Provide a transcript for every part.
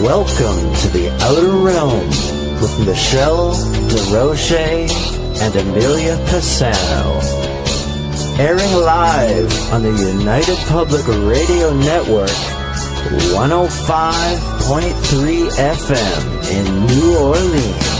Welcome to the Outer Realm with Michelle DeRoche and Amelia Pisano. Airing live on the United Public Radio Network, 105.3 FM in New Orleans.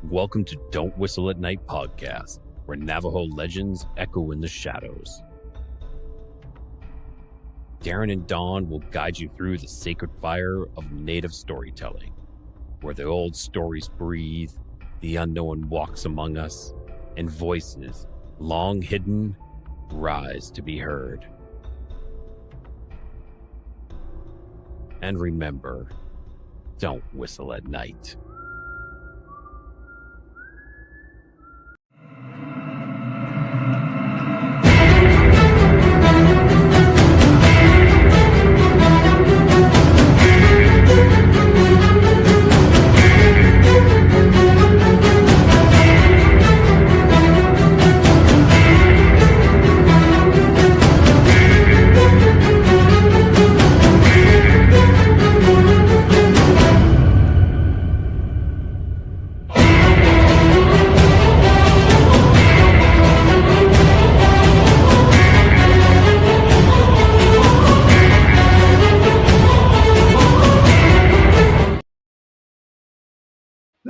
Welcome to Don't Whistle at Night podcast, where Navajo legends echo in the shadows. Darren and Dawn will guide you through the sacred fire of native storytelling, where the old stories breathe, the unknown walks among us, and voices, long hidden, rise to be heard. And remember, don't whistle at night.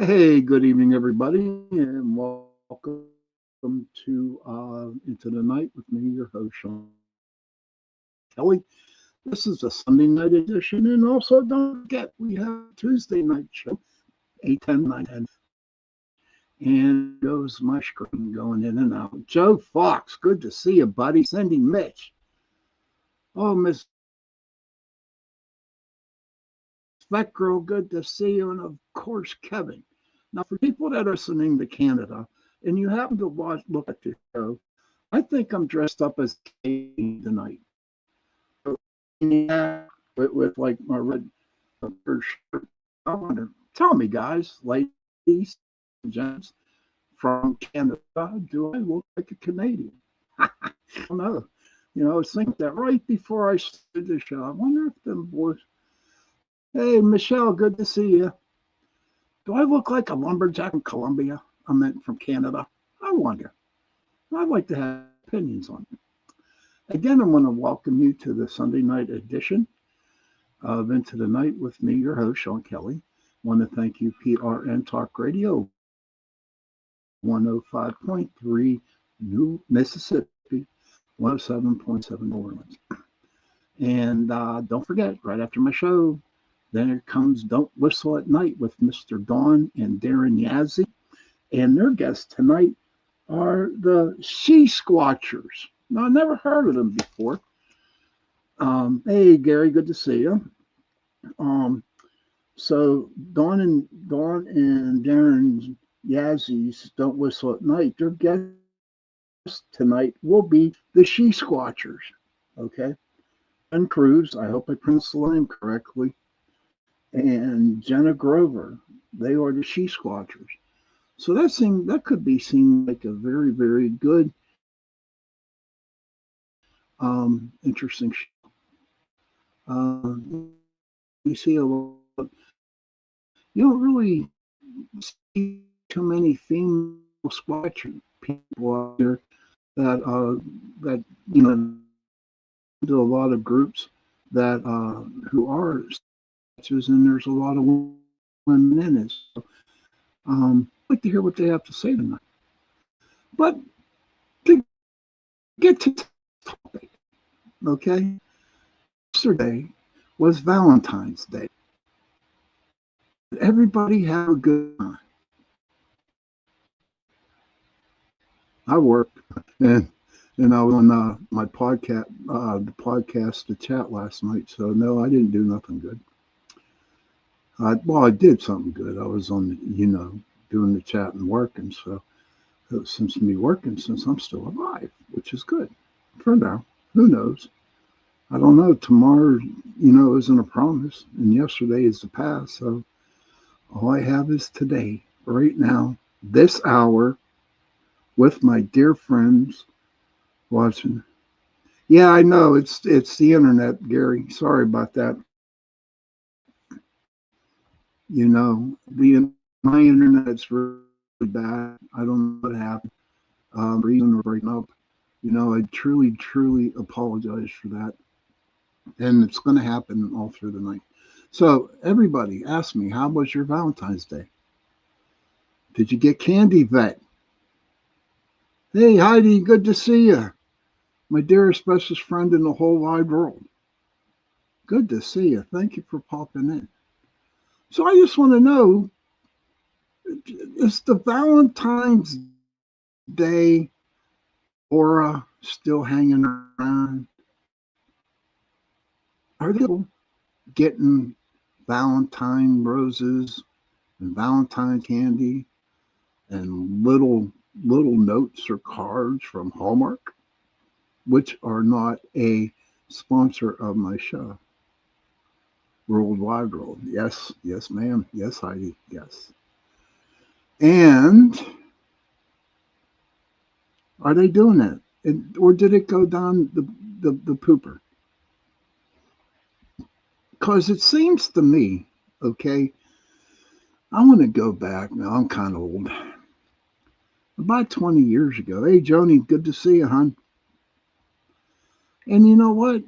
Hey, good evening, everybody, and welcome to Into the Night with me, your host, Sean Kelly. This is a Sunday night edition, and also don't forget, we have a Tuesday night show, 8:10, 9:10, and goes my screen going in and out. Joe Fox, good to see you, buddy. Cindy Mitch. Oh, Miss Spec Girl, good to see you, and of course, Kevin. Now, for people that are listening to Canada, and you happen to look at the show, I think I'm dressed up as Canadian tonight. With like my red shirt. I wonder, tell me, guys, ladies, gents from Canada, do I look like a Canadian? I don't know. You know, I was thinking that right before I started the show. I wonder if them boys. Hey, Michelle, good to see you. Do I look like a lumberjack from Colombia? I meant from Canada. I wonder. I'd like to have opinions on it. Again, I want to welcome you to the Sunday night edition of Into the Night with me, your host, Sean Kelly. I want to thank you, PRN Talk Radio, 105.3 New Mississippi, 107.7 New Orleans. And don't forget, right after my show, then comes Don't Whistle at Night with Mr. Dawn and Darren Yazzie. And their guests tonight are the She Squatchers. Now, I never heard of them before. Hey, Gary, good to see you. So Dawn and Darren Yazzie's Don't Whistle at Night, their guests tonight will be the She Squatchers. Okay? And Cruz, I hope I pronounced the name correctly, and Jenna Grover, they are the She Squatchers. So that could be seen like a very, very good, interesting show. You see a lot. You don't really see too many female squatcher people out there that do a lot of groups that who are squatchers, and there's a lot of women in it. So, I'd like to hear what they have to say tonight. But to get to the topic, Okay? Yesterday was Valentine's Day. Did everybody have a good time? I worked, and I was on my podcast, the podcast, the chat last night. So no, I didn't do nothing good. Well, I did something good. I was on, doing the chat and working. So since me working, since I'm still alive, which is good for now. Who knows? I don't know. Tomorrow, isn't a promise, and yesterday is the past. So all I have is today, right now, this hour, with my dear friends watching. Yeah, I know it's the internet, Gary. Sorry about that. My internet's really bad. I don't know what happened. Reason we're breaking up. I truly, truly apologize for that, and it's going to happen all through the night. So everybody, ask me, how was your Valentine's Day? Did you get candy, Vet? Hey, Heidi, good to see you. My dearest, bestest friend in the whole wide world. Good to see you. Thank you for popping in. So I just want to know, is the Valentine's Day aura still hanging around? Are people getting Valentine roses and Valentine candy and little notes or cards from Hallmark, which are not a sponsor of my show? Worldwide World. Yes, yes, ma'am. Yes, Heidi. Yes. And are they doing that? Or did it go down the pooper? Because it seems to me, okay, I want to go back. Now, I'm kind of old. About 20 years ago. Hey, Joni, good to see you, hon. And you know what?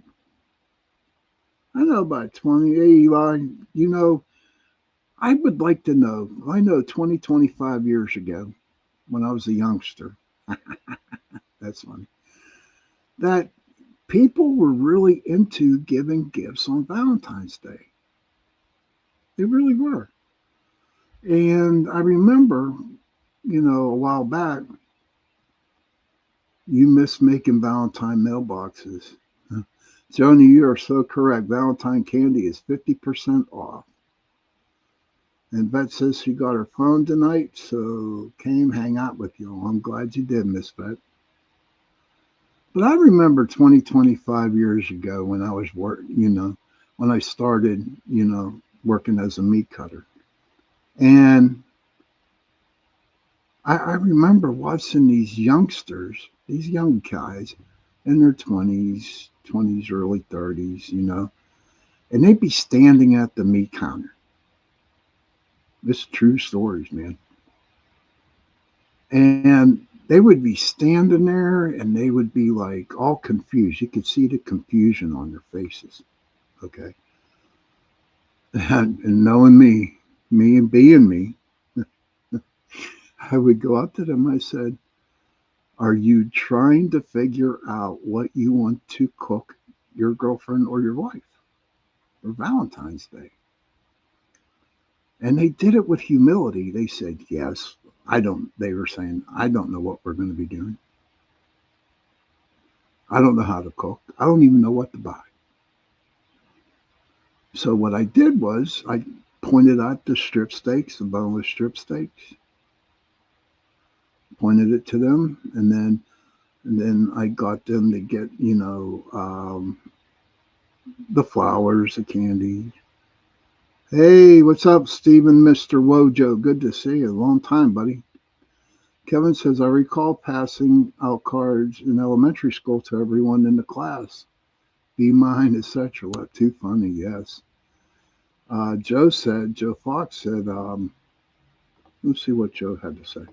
I know about 20. Hey, Eli, you know, I would like to know. I know 20, 25 years ago, when I was a youngster, that's funny, that people were really into giving gifts on Valentine's Day. They really were. And I remember, a while back, you miss making Valentine mailboxes. Joni, you are so correct. Valentine candy is 50% off. And Bet says she got her phone tonight, so came hang out with you. I'm glad you did, Miss Bet. But I remember 20, 25 years ago when I was when I started, working as a meat cutter. And I remember watching these youngsters, these young guys in their 20s, early 30s, and they'd be standing at the meat counter. This is true stories, man. And they would be standing there and they would be like all confused. You could see the confusion on their faces. Okay. And knowing me and being me, I would go up to them. I said, are you trying to figure out what you want to cook your girlfriend or your wife for Valentine's Day? And they did it with humility. They said, yes, they were saying, I don't know what we're going to be doing. I don't know how to cook. I don't even know what to buy. So what I did was I pointed out the strip steaks, the boneless strip steaks, pointed it to them, and then I got them to get, the flowers, the candy. Hey, what's up, Stephen, Mr. Wojo? Good to see you. Long time, buddy. Kevin says, I recall passing out cards in elementary school to everyone in the class. Be mine, etc. Too funny, yes. Joe Fox said, let's see what Joe had to say.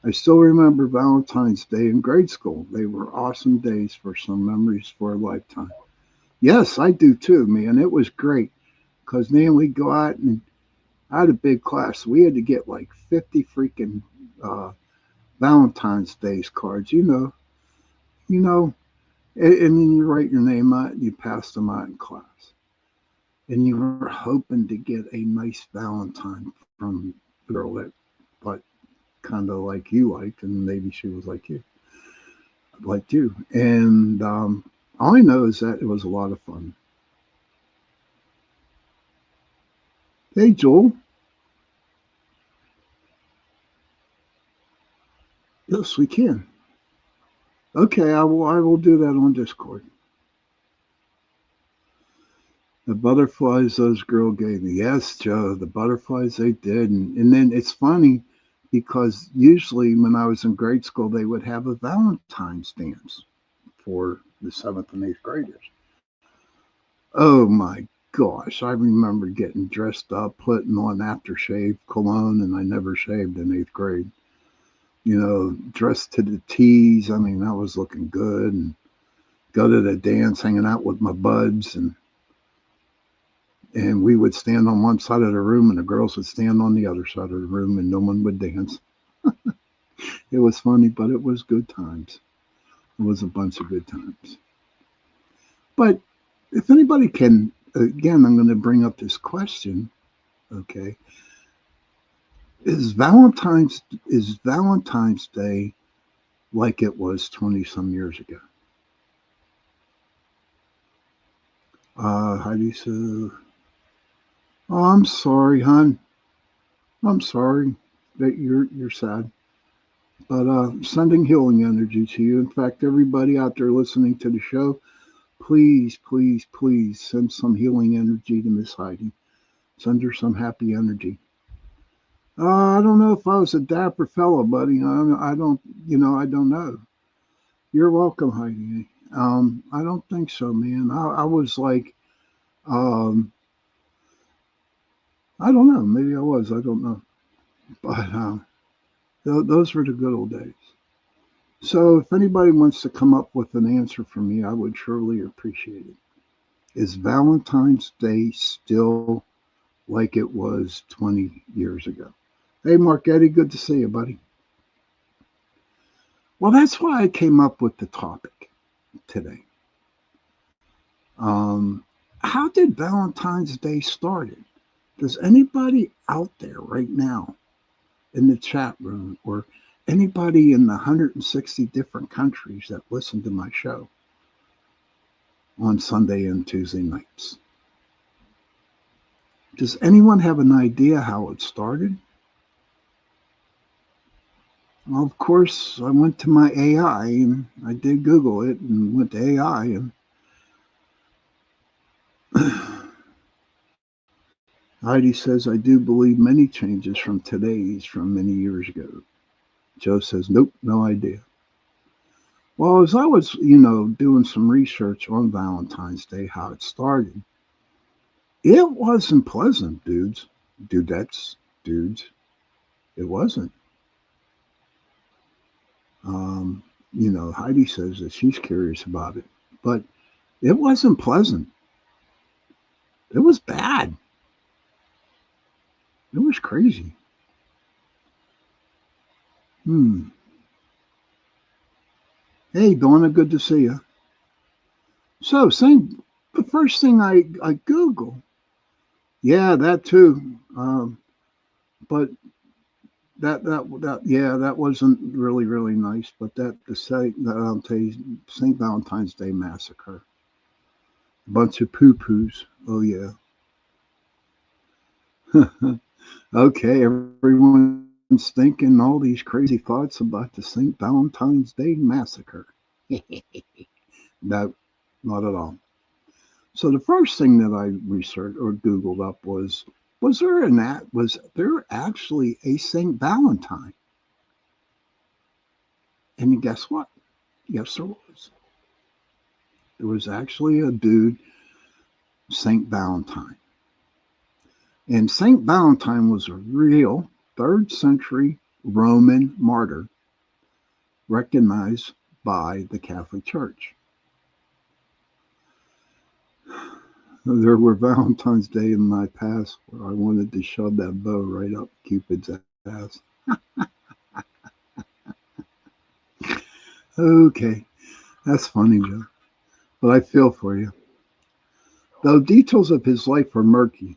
I still remember Valentine's Day in grade school. They were awesome days for some memories for a lifetime. Yes, I do too, man. It was great because, man, we'd go out and I had a big class. We had to get like 50 freaking Valentine's Day's cards. You know, And then you write your name out, and you pass them out in class, and you were hoping to get a nice Valentine from the girl that, but kind of like you liked, and maybe she was like you. And all I know is that it was a lot of fun. Hey, Joel. Yes, we can. Okay, I will do that on Discord. The butterflies those girl gave me. Yes, Joe, the butterflies they did. And then it's funny because usually when I was in grade school, they would have a Valentine's dance for the seventh and eighth graders. Oh my gosh, I remember getting dressed up, putting on aftershave cologne, and I never shaved in eighth grade. Dressed to the T's. I mean, I was looking good, and go to the dance, hanging out with my buds, and we would stand on one side of the room, and the girls would stand on the other side of the room, and no one would dance. It was funny, but it was good times. It was a bunch of good times. But if anybody can, again, I'm going to bring up this question. Okay, is Valentine's Day like it was 20 some years ago? Heidi says, "Oh, I'm sorry, hon. I'm sorry that you're sad, but sending healing energy to you. In fact, everybody out there listening to the show, please, please, please send some healing energy to Miss Heidi. Send her some happy energy. I don't know if I was a dapper fellow, buddy. I don't, I don't know. You're welcome, Heidi. I don't think so, man. I was like, um, I don't know. Maybe I was. I don't know. But those were the good old days. So if anybody wants to come up with an answer for me, I would surely appreciate it. Is Valentine's Day still like it was 20 years ago? Hey, Mark Eddie, good to see you, buddy. Well, that's why I came up with the topic today. Um, how did Valentine's Day started? Does anybody out there right now in the chat room or anybody in the 160 different countries that listen to my show on Sunday and Tuesday nights? Does anyone have an idea how it started? Well, of course, I went to my AI and I did Google it and went to AI and Heidi says, I do believe many changes from today's from many years ago. Joe says, nope, no idea. Well, as I was, doing some research on Valentine's Day, how it started, it wasn't pleasant, dudettes, dudes. It wasn't. Um, Heidi says that she's curious about it, but it wasn't pleasant. It was bad. It was crazy. Hmm. Hey, Donna, good to see you. So, the first thing I Google, yeah, that too. But yeah, that wasn't really nice. But Saint Valentine's Day massacre, a bunch of poo poos. Oh yeah. Okay, everyone's thinking all these crazy thoughts about the Saint Valentine's Day massacre. No, not at all. So the first thing that I researched or Googled up was there actually a Saint Valentine? And guess what? Yes, there was. There was actually a dude, Saint Valentine. And Saint Valentine was a real third century Roman martyr recognized by the Catholic Church. There were Valentine's Day in my past where I wanted to shove that bow right up Cupid's ass. Okay, that's funny, Joe. but I feel for you. Though details of his life are murky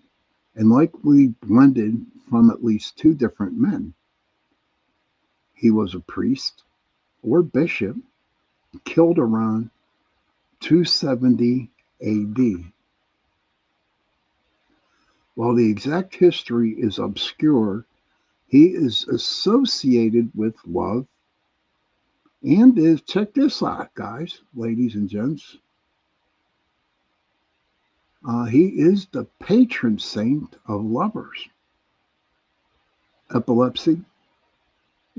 and likely blended from at least two different men, he was a priest or bishop killed around 270 AD. While the exact history is obscure, he is associated with love and is, check this out, guys, ladies and gents, he is the patron saint of lovers, epilepsy,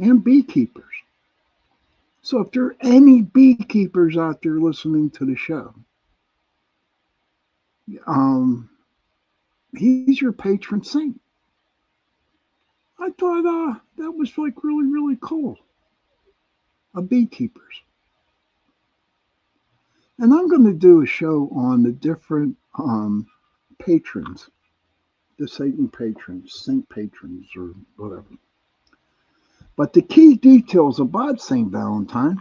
and beekeepers. So if there are any beekeepers out there listening to the show, um, he's your patron saint. I thought that was like really, really cool. Beekeepers. And I'm going to do a show on the different patrons, the Satan patrons, saint patrons, or whatever. But the key details about St. Valentine,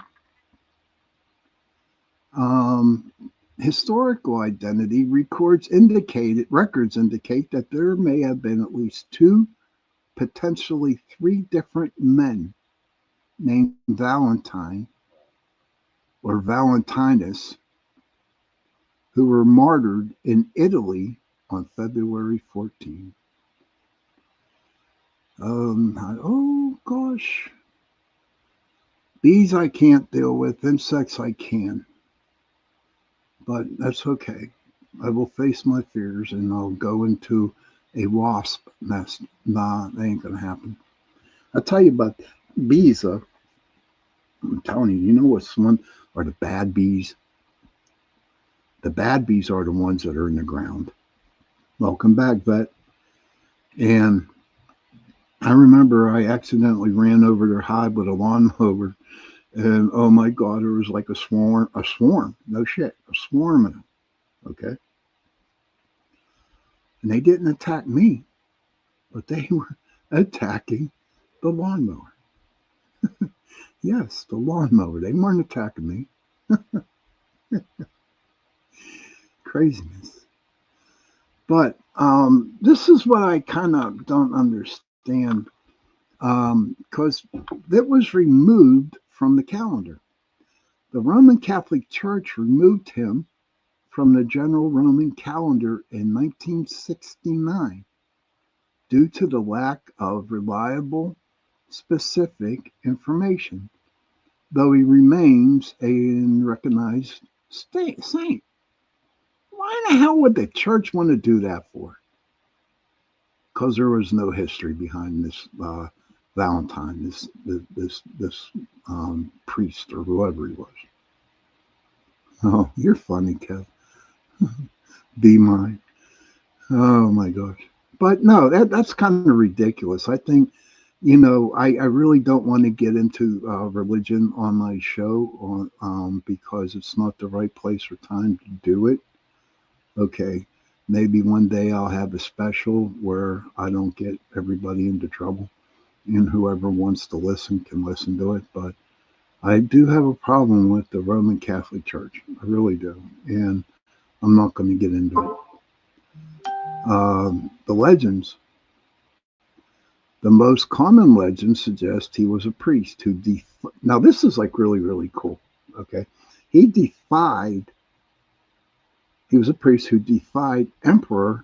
um, historical identity records indicate that there may have been at least two, potentially three different men named Valentine or Valentinus who were martyred in Italy on February 14. Oh gosh, bees I can't deal with, insects I can, but that's okay. I will face my fears and I'll go into a wasp nest. Nah, that ain't gonna happen. I'll tell you about bees. I'm telling you, you know what's one are the bad bees? The bad bees are the ones that are in the ground. Welcome back, vet. And I remember I accidentally ran over their hive with a lawnmower, and oh my God, it was like a swarm, no shit, a swarm of them. Okay, and they didn't attack me, but they were attacking the lawnmower. Yes, the lawnmower. They weren't attacking me. Craziness. But this is what I kind of don't understand because it was removed from the calendar. The Roman Catholic Church removed him from the general Roman calendar in 1969 due to the lack of reliable, specific information, though he remains a recognized saint. Why in the hell would the church want to do that for? Because there was no history behind this Valentine, this priest or whoever he was. Oh, you're funny, Kev. Be mine. Oh my gosh. But no, that's kind of ridiculous. I think, I really don't want to get into religion on my show because it's not the right place or time to do it. Okay. Maybe one day I'll have a special where I don't get everybody into trouble and whoever wants to listen can listen to it. But I do have a problem with the Roman Catholic Church. I really do. And I'm not going to get into it. The legends, the most common legends suggest he was a priest who now this is like really, really cool. Okay. He defied, he was a priest who defied Emperor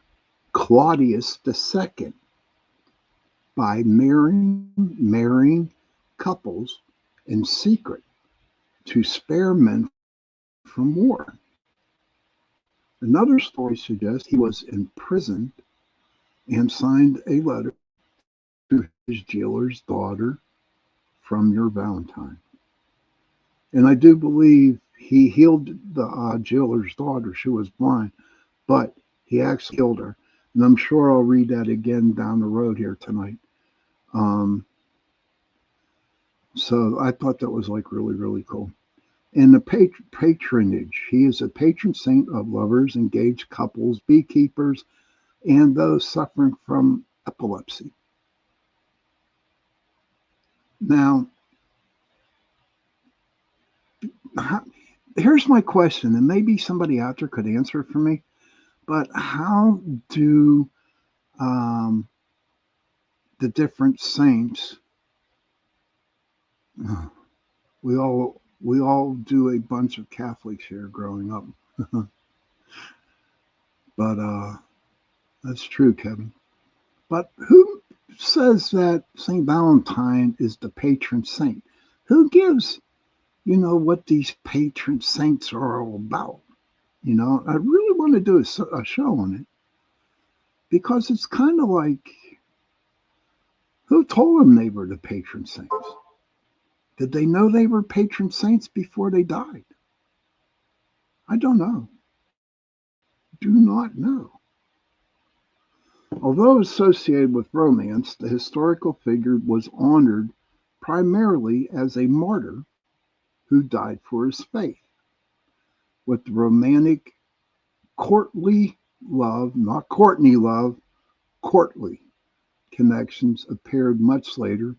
Claudius II by marrying couples in secret to spare men from war. Another story suggests he was imprisoned and signed a letter to his jailer's daughter from your Valentine. And I do believe he healed the jailer's daughter. She was blind, but he actually killed her. And I'm sure I'll read that again down the road here tonight. Um, so I thought that was like really, really cool. And the patronage, he is a patron saint of lovers, engaged couples, beekeepers, and those suffering from epilepsy. Now, here's my question, and maybe somebody out there could answer it for me. But how do um, the different saints? We all do a bunch of Catholics here growing up, but that's true, Kevin. But who says that Saint Valentine is the patron saint? Who gives what these patron saints are all about? I really want to do a show on it because it's kind of like, who told them they were the patron saints? Did they know they were patron saints before they died? I don't know. Do not know. Although associated with romance, the historical figure was honored primarily as a martyr who died for his faith. With the romantic courtly love, not Courtney love, courtly connections appeared much later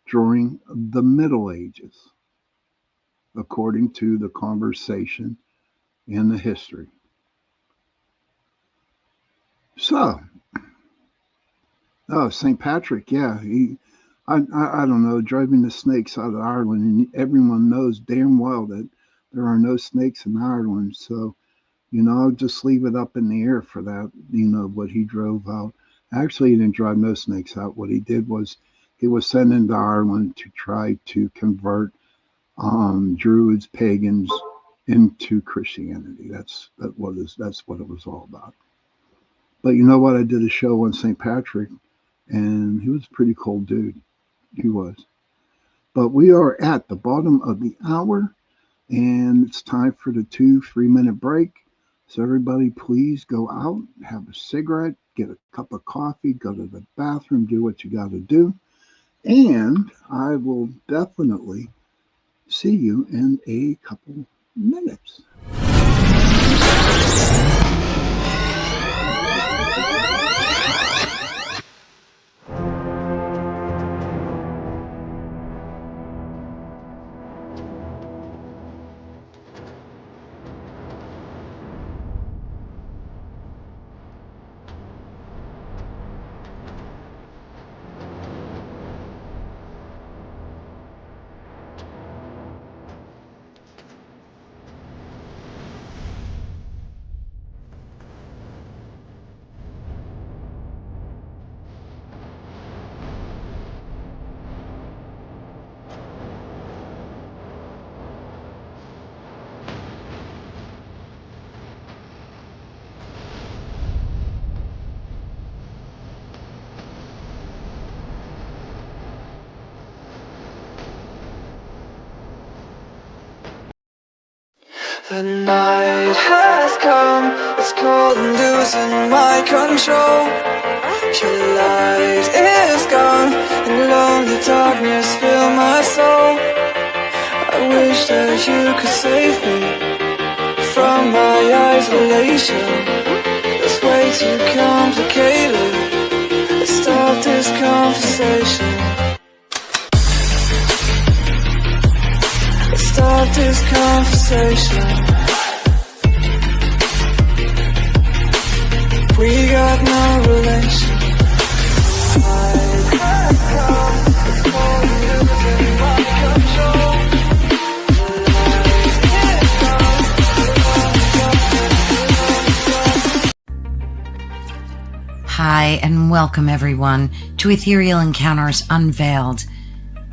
during the Middle Ages, according to the conversation and the history. So, St. Patrick, yeah, I don't know, driving the snakes out of Ireland, and everyone knows damn well that there are no snakes in Ireland. So, I'll just leave it up in the air for that, what he drove out. Actually, he didn't drive no snakes out. What he did was he was sent into Ireland to try to convert Druids, pagans, into Christianity. That's what it was all about. But you know what? I did a show on St. Patrick, and he was a pretty cool dude. He was. But we are at the bottom of the hour, and it's time for the 2-3 minute break. So everybody, please go out, have a cigarette, get a cup of coffee, go to the bathroom, do what you got to do. And I will definitely see you in a couple minutes. The night has come, it's cold and losing my control. Your light is gone, and lonely darkness fill my soul. I wish that you could save me from my isolation. It's way too complicated. Let's stop this conversation. Let's stop this conversation. We got no relation. Hi, and welcome everyone to Ethereal Encounters Unveiled.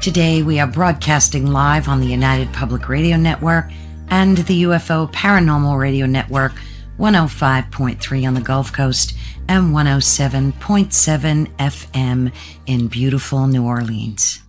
Today we are broadcasting live on the United Public Radio Network and the UFO Paranormal Radio Network, 105.3 on the Gulf Coast and 107.7 FM in beautiful New Orleans.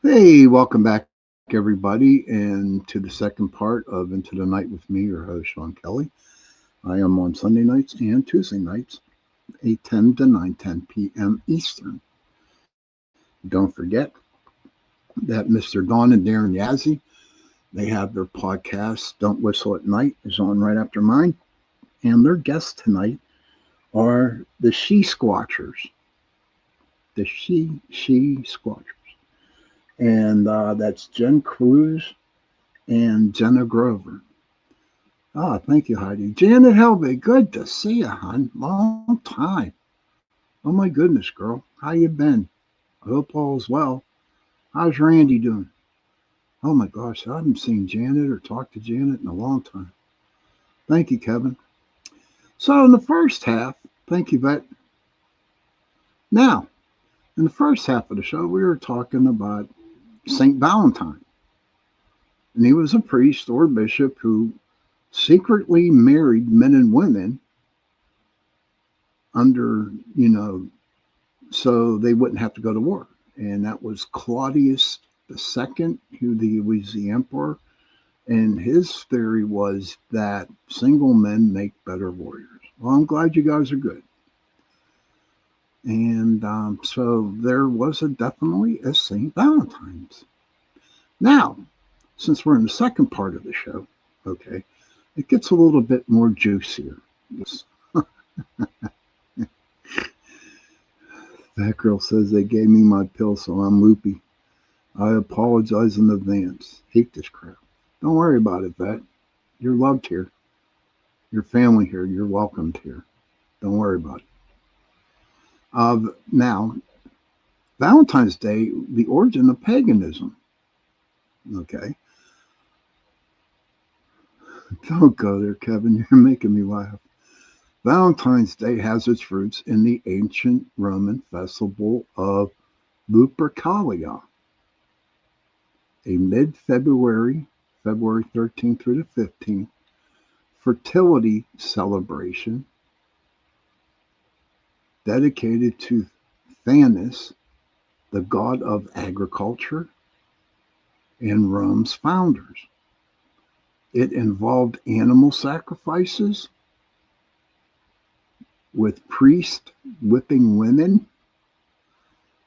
Hey, welcome back, everybody, and to the second part of Into the Night with me, your host, Sean Kelly. I am on Sunday nights and Tuesday nights, 8:10 to 9:10 p.m. Eastern. Don't forget that Mr. Don and Darren Yazzie, they have their podcast, Don't Whistle at Night, is on right after mine. And their guests tonight are the She Squatchers. The She Squatchers. And that's Jen Cruz and Jenna Grover. Ah, thank you, Heidi. Janet Helbig, good to see you, hon. Long time. Oh my goodness, girl. How you been? I hope all's well. How's Randy doing? Oh my gosh, I haven't seen Janet or talked to Janet in a long time. Thank you, Kevin. So in the first half, thank you, Vet. Now, in the first half of the show, we were talking about Saint Valentine. And he was a priest or bishop who secretly married men and women under, so they wouldn't have to go to war. And that was Claudius II, who was the emperor. And his theory was that single men make better warriors. Well, I'm glad you guys are good. And so there was definitely a St. Valentine's. Now, since we're in the second part of the show, okay, it gets a little bit more juicier. That girl says they gave me my pill, so I'm loopy. I apologize in advance. Hate this crap. Don't worry about it, Vet. You're loved here. Your family here. You're welcomed here. Don't worry about it. Now, Valentine's Day, the origin of paganism. Okay. Don't go there, Kevin. You're making me laugh. Valentine's Day has its roots in the ancient Roman festival of Lupercalia, a mid-February, February 13th through the 15th, fertility celebration dedicated to Thanos, the god of agriculture and Rome's founders. It involved animal sacrifices, with priests whipping women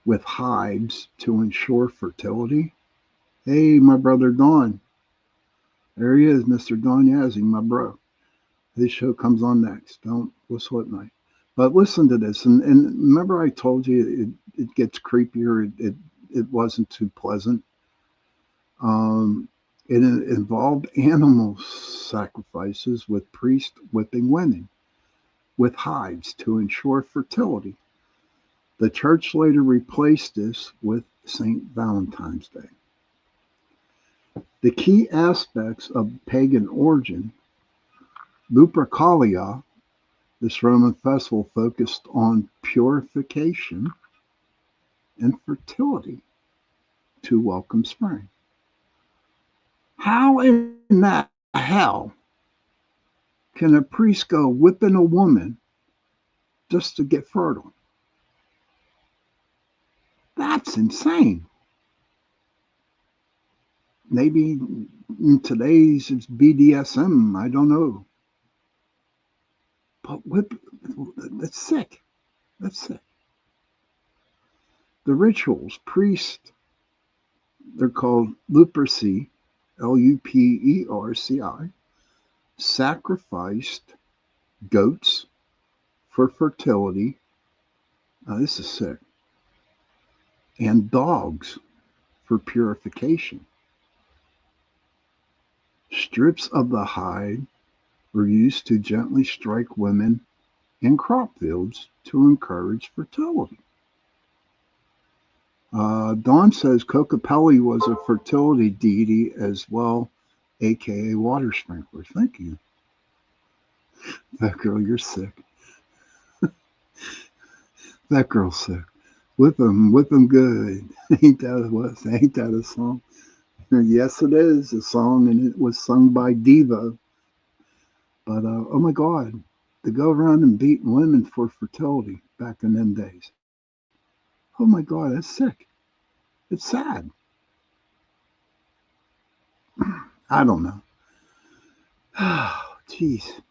with hides to ensure fertility. Hey, my brother Don. There he is, Mr. Don Yazzie, my bro. His show comes on next. Don't whistle at night. But listen to this. And remember I told you it gets creepier. It wasn't too pleasant. It involved animal sacrifices with priests whipping women with hides to ensure fertility. The church later replaced this with St. Valentine's Day. The key aspects of pagan origin, Lupercalia, this Roman festival focused on purification and fertility to welcome spring. How in the hell can a priest go whipping a woman just to get fertile? That's insane. Maybe in today's it's BDSM. I don't know. But that's sick. That's sick. The rituals, priests, they're called luperci, Luperci, sacrificed goats for fertility. This is sick. And dogs for purification. Strips of the hide were used to gently strike women in crop fields to encourage fertility. Dawn says Kokopelli was a fertility deity as well, aka water sprinkler. Thank you. That girl, you're sick. That girl's sick. Whip 'em good. Ain't that a song? Yes, it is a song, and it was sung by Devo. But oh my God, to go around and beating women for fertility back in them days. Oh my God, that's sick. It's sad. I don't know. Jeez.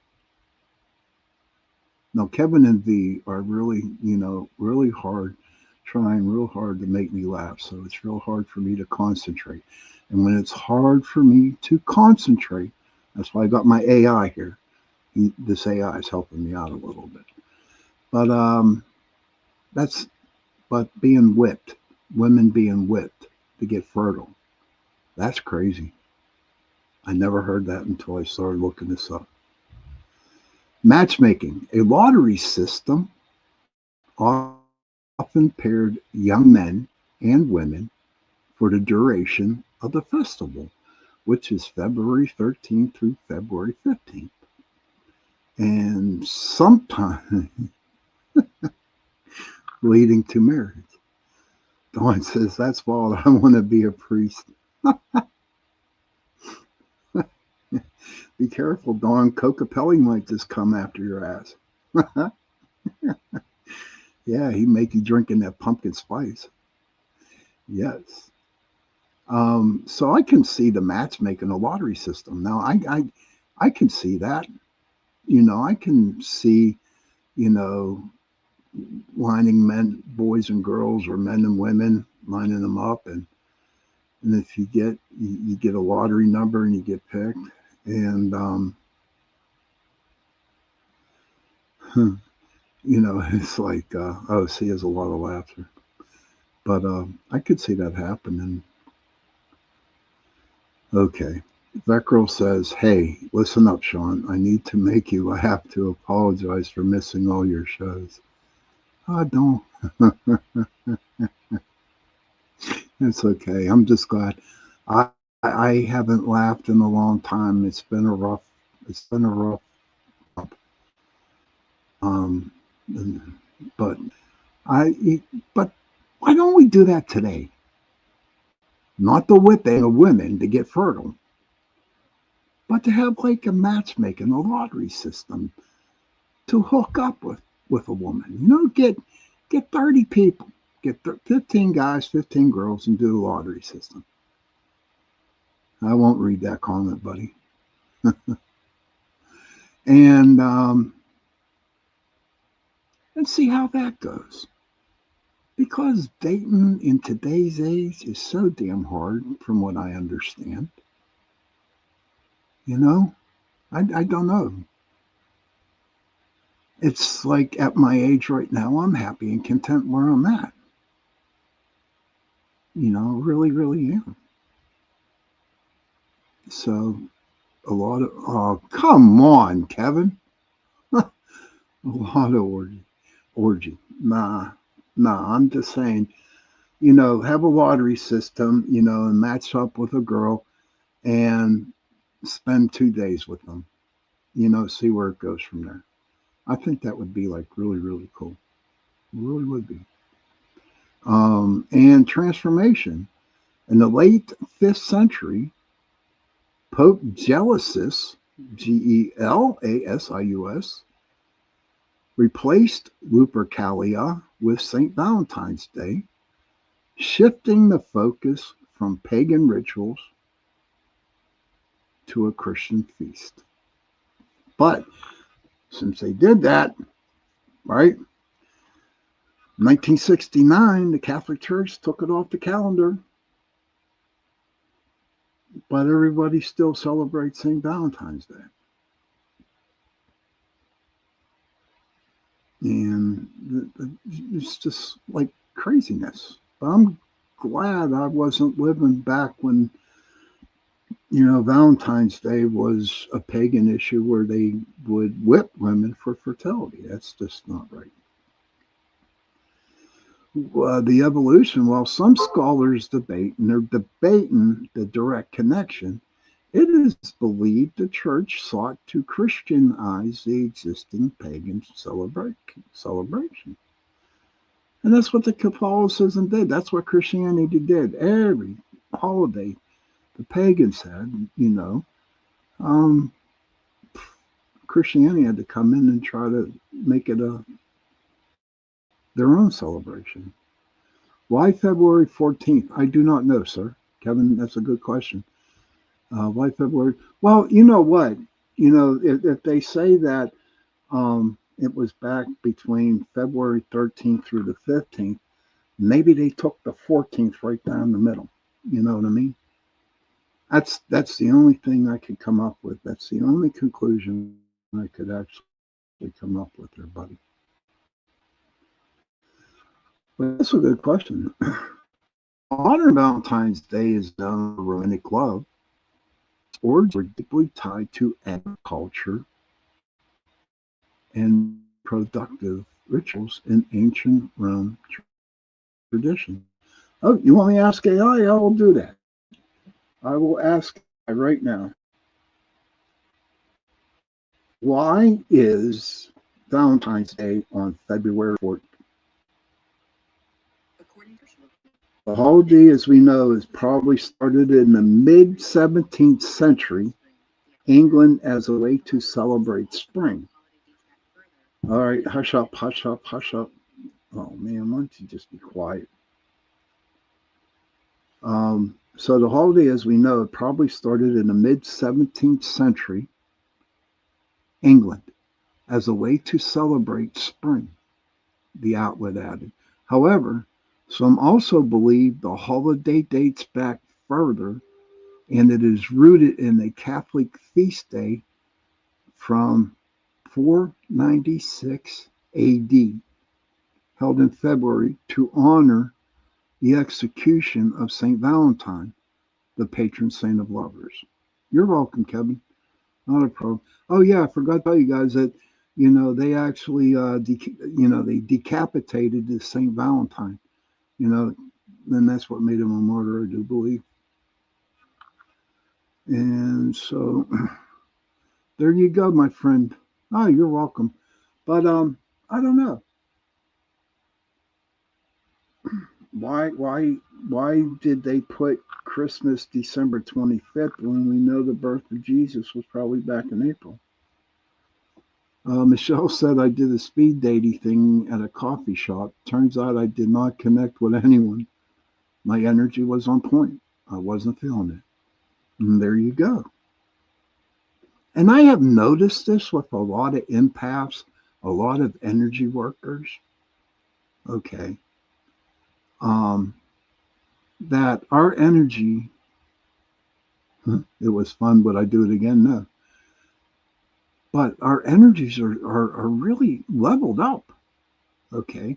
No, Kevin and V are really, really hard, trying real hard to make me laugh. So it's real hard for me to concentrate. And when it's hard for me to concentrate, that's why I got my AI here. This AI is helping me out a little bit. But that's but being whipped, women being whipped to get fertile. That's crazy. I never heard that until I started looking this up. Matchmaking, a lottery system often paired young men and women for the duration of the festival, which is February 13th through February 15th. And sometimes leading to marriage. Dawn says, that's why I want to be a priest. Be careful, Dawn. Cocapelli might just come after your ass. Yeah, he make you drinking that pumpkin spice. Yes. So I can see the matchmaking, a lottery system. Now I can see that. I can see, you know, lining men, boys and girls, or men and women, lining them up, and if you get a lottery number and you get picked, and it's like, oh, see, there's a lot of laughter, but I could see that happening. Okay. That girl says, hey, listen up, Sean. I need to make you laugh to apologize for missing all your shows. I don't. It's okay. I'm just glad. I haven't laughed in a long time. It's been a rough month. Um, but but why don't we do that today? Not the whipping of women to get fertile, but to have like a matchmaking, a lottery system to hook up with a woman. Get 30 people, get 15 guys, 15 girls, and do the lottery system. I won't read that comment, buddy. and and see how that goes. Because dating in today's age is so damn hard, from what I understand. You know, I don't know. It's like at my age right now, I'm happy and content where I'm at. Really, really am. So a lot of, oh, come on, Kevin. A lot of orgy. Nah. I'm just saying, have a lottery system, and match up with a girl and spend 2 days with them, see where it goes from there. I think that would be like really, really cool. It really would be. And transformation. In the late 5th century, Pope Gelasius, Gelasius, replaced Lupercalia with St. Valentine's Day, shifting the focus from pagan rituals to a Christian feast. But since they did that, right, 1969, the Catholic Church took it off the calendar, but everybody still celebrates St. Valentine's Day. And it's just like craziness. But I'm glad I wasn't living back when, Valentine's Day was a pagan issue where they would whip women for fertility. That's just not right. The evolution, while some scholars debate, and they're debating the direct connection, it is believed the church sought to Christianize the existing pagan celebration. And that's what the Catholicism did. That's what Christianity did. Every holiday, the pagans had, um, Christianity had to come in and try to make it their own celebration. Why February 14th? I do not know, sir. Kevin, that's a good question. Why February? Well, you know what? If they say that it was back between February 13th through the 15th, maybe they took the 14th right down the middle. You know what I mean? That's the only thing I could come up with. That's the only conclusion I could actually come up with there, buddy. But that's a good question. Modern Valentine's Day is known for romantic love. Its origins were deeply tied to agriculture and reproductive rituals in ancient Rome tradition. Oh, you want me to ask AI? I will do that. I will ask AI right now. Why is Valentine's Day on February 14th? The holiday, as we know, is probably started in the mid 17th century, England, as a way to celebrate spring. All right, hush up, hush up, hush up. Oh man, why don't you just be quiet? So the holiday, as we know, probably started in the mid 17th century, England, as a way to celebrate spring, the outlet added. However, some also believe the holiday dates back further and it is rooted in a Catholic feast day from 496 AD, held in February to honor the execution of St. Valentine, the patron saint of lovers. You're welcome, Kevin. Not a problem. Oh yeah, I forgot to tell you guys that they actually they decapitated the Saint Valentine. You know, and that's what made him a martyr, I do believe. And so there you go, my friend. Oh, you're welcome. But I don't know why did they put Christmas December 25th when we know the birth of Jesus was probably back in April. Michelle said I did a speed dating thing at a coffee shop. Turns out I did not connect with anyone. My energy was on point. I wasn't feeling it. And there you go. And I have noticed this with a lot of empaths, a lot of energy workers. Okay. Um, that our energy, it was fun, would I do it again? No. But our energies are really leveled up. Okay.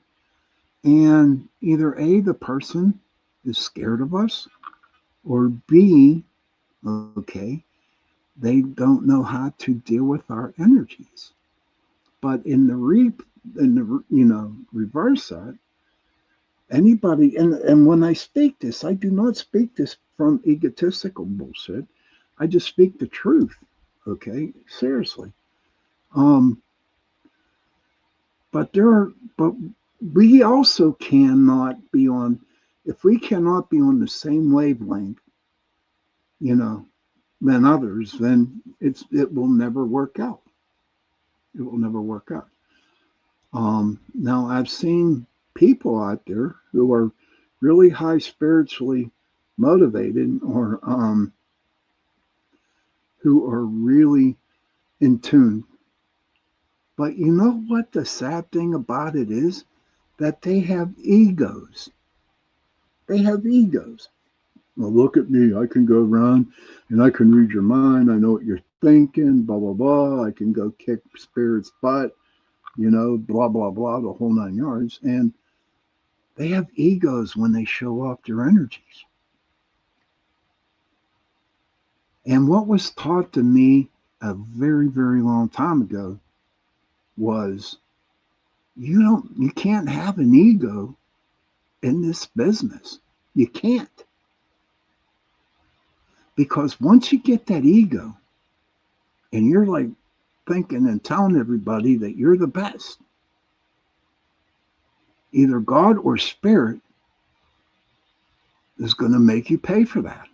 And either A, the person is scared of us, or B, okay, they don't know how to deal with our energies. But in the reverse that, anybody, and when I speak this, I do not speak this from egotistical bullshit. I just speak the truth. Okay, seriously. Um, but we also cannot be on. If we cannot be on the same wavelength, you know, than others, then it will never work out. It will never work out. Now I've seen people out there who are really high spiritually motivated or who are really in tune. But you know what the sad thing about it is? That they have egos. They have egos. Well, look at me. I can go around and I can read your mind. I know what you're thinking, blah, blah, blah. I can go kick spirits' butt, blah, blah, blah, the whole 9 yards. And they have egos when they show off their energies. And what was taught to me a very, very long time ago was you can't have an ego in this business. You can't. Because once you get that ego and you're like thinking and telling everybody that you're the best, either God or spirit is going to make you pay for that.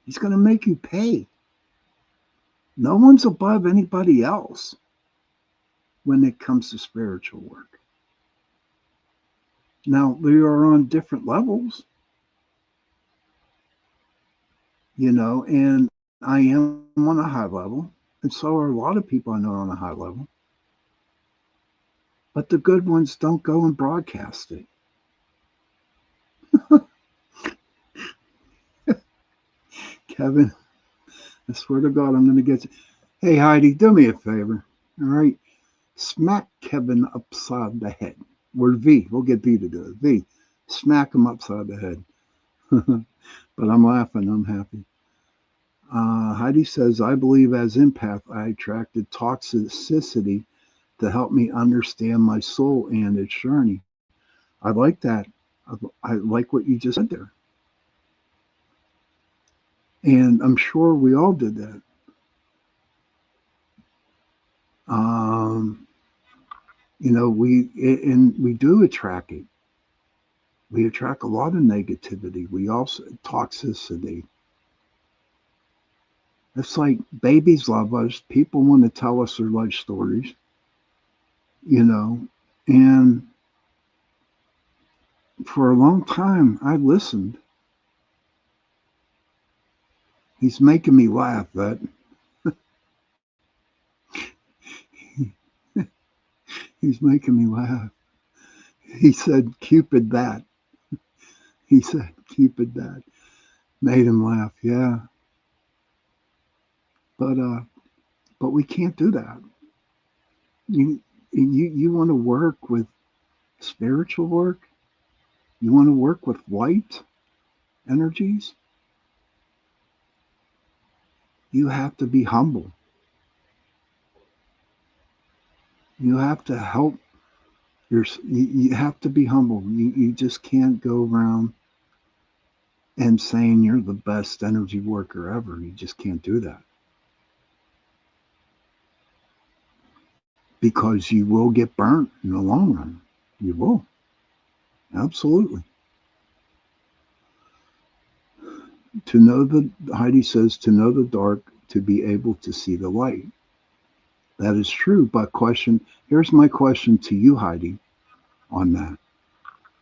He's going to make you pay. No one's above anybody else when it comes to spiritual work. Now, we are on different levels. and I am on a high level, and so are a lot of people I know on a high level. But the good ones don't go and broadcast it. Kevin, I swear to God, I'm going to get you. Hey, Heidi, do me a favor. All right. Smack Kevin upside the head. We're V. We'll get V to do it. V. Smack him upside the head. But I'm laughing. I'm happy. Heidi says, I believe as empath, I attracted toxicity to help me understand my soul and its journey. I like that. I like what you just said there. And I'm sure we all did that. Um, we do attract it. We attract a lot of negativity. We also toxicity. It's like babies love us. People want to tell us their life stories, you know. And for a long time, I listened. He's making me laugh, but he's making me laugh. He said, Cupid that. He said, Cupid that. Made him laugh. Yeah. But we can't do that. You you want to work with spiritual work? You want to work with light energies? You have to be humble. You have to help you have to be humble. You just can't go around and saying you're the best energy worker ever. You just can't do that. Because you will get burnt in the long run. You will. Absolutely. To know the Heidi says to know the dark to be able to see the light. That is true. But here's my question to you, Heidi, on that.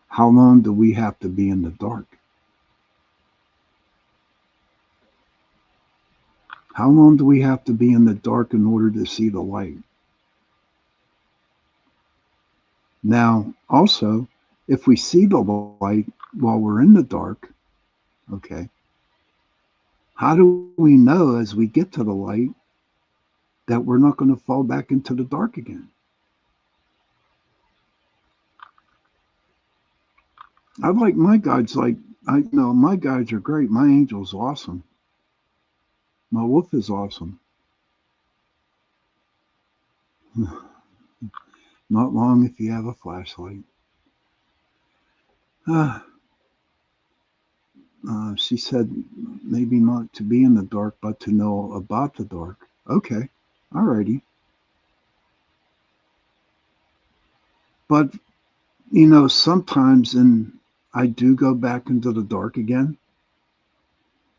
How long do we have to be in the dark? How long do we have to be in the dark in order to see the light? Now, also, if we see the light while we're in the dark, okay, how do we know as we get to the light that we're not going to fall back into the dark again? I like my guides, I know my guides are great. My angel's awesome. My wolf is awesome. Not long if you have a flashlight. Uh, she said maybe not to be in the dark, but to know about the dark. Okay, alrighty. But sometimes, and I do go back into the dark again.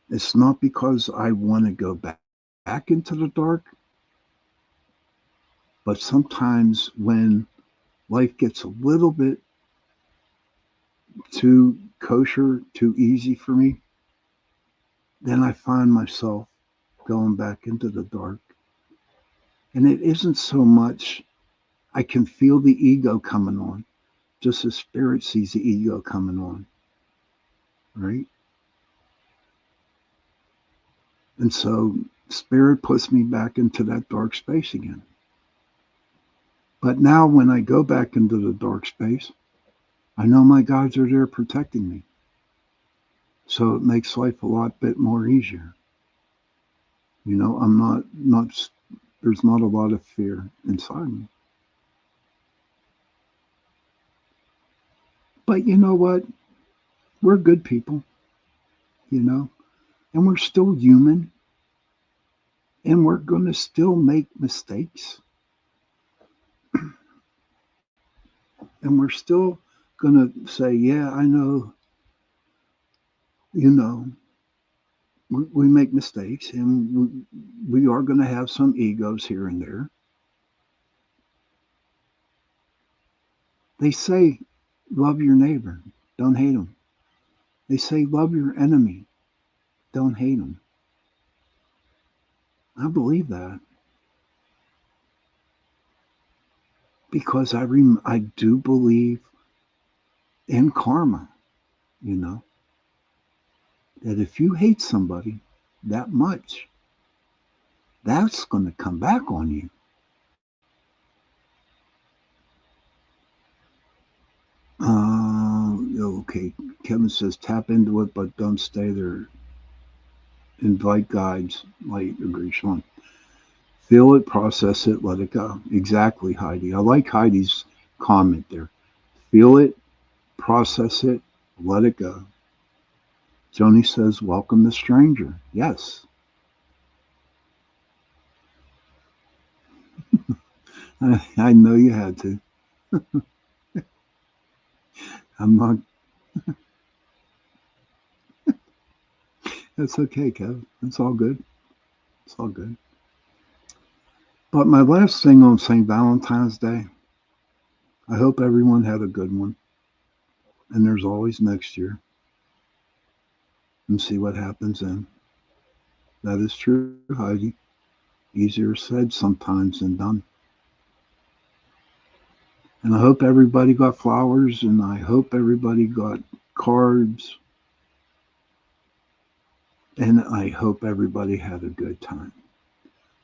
It's not because I want to go back into the dark, but sometimes when life gets a little bit too kosher, too easy for me, then I find myself going back into the dark. And it isn't so much, I can feel the ego coming on, just as spirit sees the ego coming on, right? And so spirit puts me back into that dark space again. But now when I go back into the dark space, I know my guides are there protecting me. So it makes life a lot bit more easier. I'm not there's not a lot of fear inside me. But you know what? We're good people, you know, and we're still human and we're going to still make mistakes and we're still going to say, yeah, I know, you know, we make mistakes and we are going to have some egos here and there. They say, love your neighbor, don't hate them. They say, love your enemy, don't hate them. I believe that because I do believe in karma, you know, that if you hate somebody that much, that's going to come back on you. Okay, Kevin says tap into it, but don't stay there. Invite guides. Light agree, Sean. Feel it, process it, let it go. Exactly, Heidi. I like Heidi's comment there. Feel it, process it, let it go. Joni says, welcome the stranger. Yes. I know you had to. I'm not. That's okay, Kev. It's all good. It's all good. But my last thing on St. Valentine's Day, I hope everyone had a good one. And there's always next year. And see what happens then. That is true, Heidi. Easier said sometimes than done. And I hope everybody got flowers and I hope everybody got cards. And I hope everybody had a good time.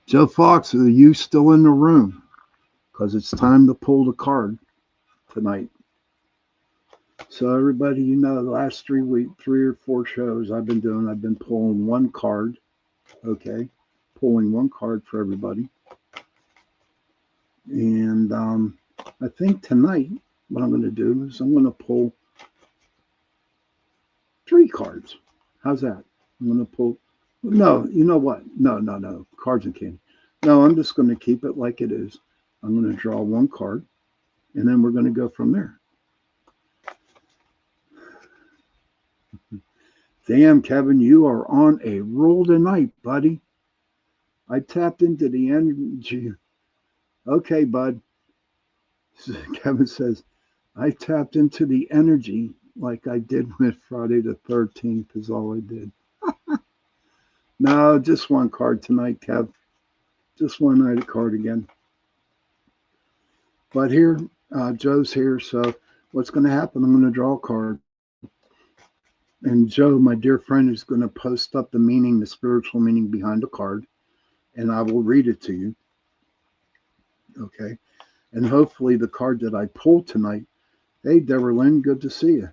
Joe Fox, are you still in the room? Because it's time to pull the card tonight. So everybody, you know, the last 3 weeks, 3 or 4 shows I've been pulling one card. Okay, pulling one card for everybody. And I think tonight what I'm going to do is I'm going to pull 3 cards. How's that? I'm going to pull. No, you know what? No. Cards and candy. No, I'm just going to keep it like it is. I'm going to draw one card, and then we're going to go from there. Damn, Kevin, you are on a roll tonight, buddy. I tapped into the energy. Okay, bud. Kevin says, I tapped into the energy like I did with Friday the 13th, is all I did. No, just one card tonight, Kev. Just one night card again. But here, Joe's here, so what's going to happen? I'm going to draw a card. And Joe, my dear friend, is going to post up the meaning, the spiritual meaning behind the card, and I will read it to you. Okay. And hopefully the card that I pulled tonight, hey, Deborah Lynn, good to see you.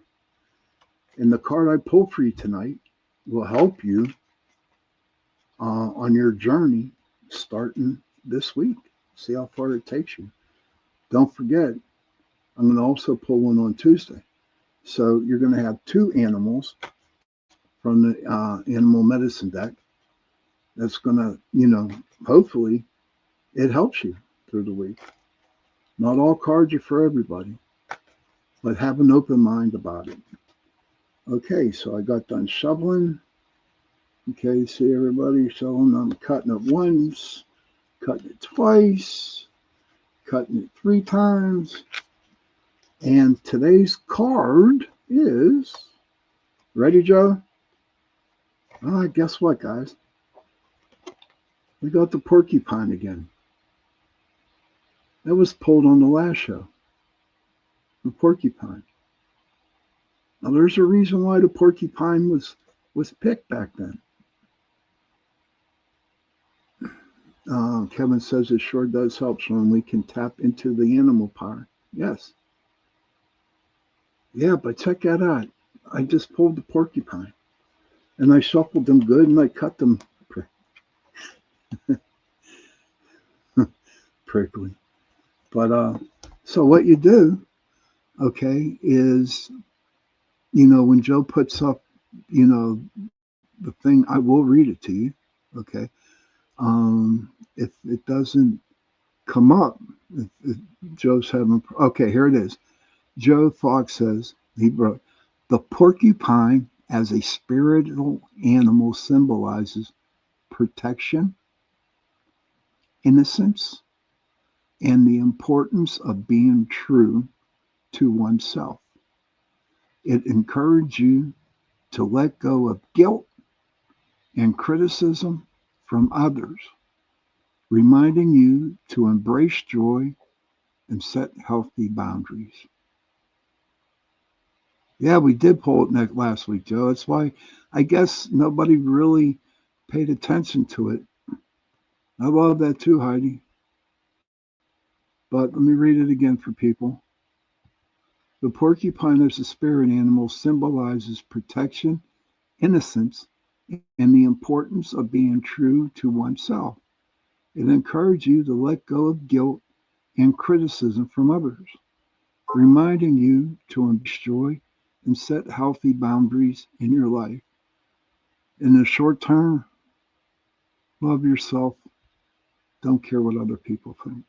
And the card I pulled for you tonight will help you on your journey starting this week. See how far it takes you. Don't forget, I'm going to also pull one on Tuesday. So you're going to have 2 animals from the animal medicine deck. That's going to, hopefully it helps you through the week. Not all cards are for everybody, but have an open mind about it. Okay, so I got done shoveling. Okay, see everybody shoveling. I'm cutting it once, cutting it twice, cutting it 3 times. And today's card is, ready, Joe? Guess what, guys? We got the porcupine again. That was pulled on the last show. The porcupine. Now, there's a reason why the porcupine was picked back then. Kevin says it sure does help when we can tap into the animal power. Yes. Yeah, but check that out. I just pulled the porcupine. And I shuffled them good and I cut them prickly. But so what you do, okay, is, when Joe puts up, the thing, I will read it to you, okay. If it doesn't come up, if Joe's having, okay, here it is. Joe Fox says, he wrote, the porcupine as a spiritual animal symbolizes protection, innocence, and the importance of being true to oneself. It encourages you to let go of guilt and criticism from others reminding you to embrace joy and set healthy boundaries. Yeah, we did pull it neck last week, Joe. That's why I guess nobody really paid attention to it. I love that too, Heidi. But let me read it again for people. The porcupine as a spirit animal symbolizes protection, innocence, and the importance of being true to oneself. It encourages you to let go of guilt and criticism from others, reminding you to embrace joy and set healthy boundaries in your life. In the short term, love yourself. Don't care what other people think.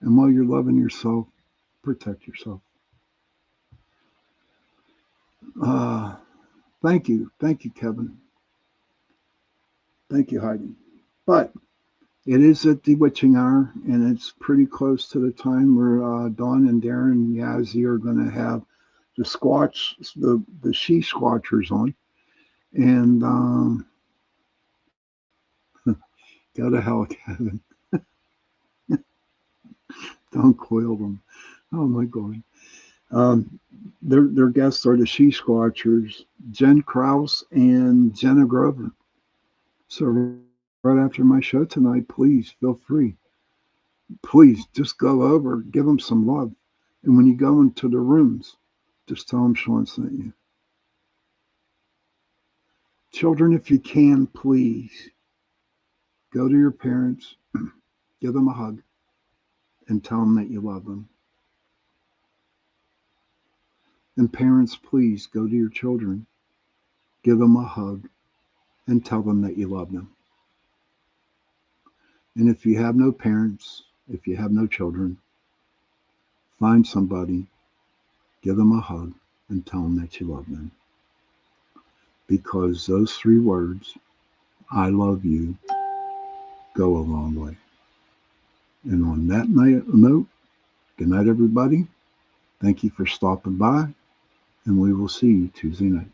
And while you're loving yourself, protect yourself. Uh, Thank you. Thank you, Kevin. Thank you, Heidi. But it is at the witching hour, and it's pretty close to the time where Dawn and Darren and Yazzie are going to have the she squatchers on, and go to hell, Kevin. Don't coil them. Oh my God. Um, their guests are the she squatchers, Jen Krause and Jenna Grover. So right after my show tonight, please feel free. Please just go over, give them some love. And when you go into the rooms, just tell them Sean sent you. Children, if you can, please go to your parents, give them a hug, and tell them that you love them. And parents, please go to your children, give them a hug, and tell them that you love them. And if you have no parents, if you have no children, find somebody, give them a hug, and tell them that you love them. Because those three words, I love you, go a long way. And on that note, good night, everybody. Thank you for stopping by, and we will see you Tuesday night.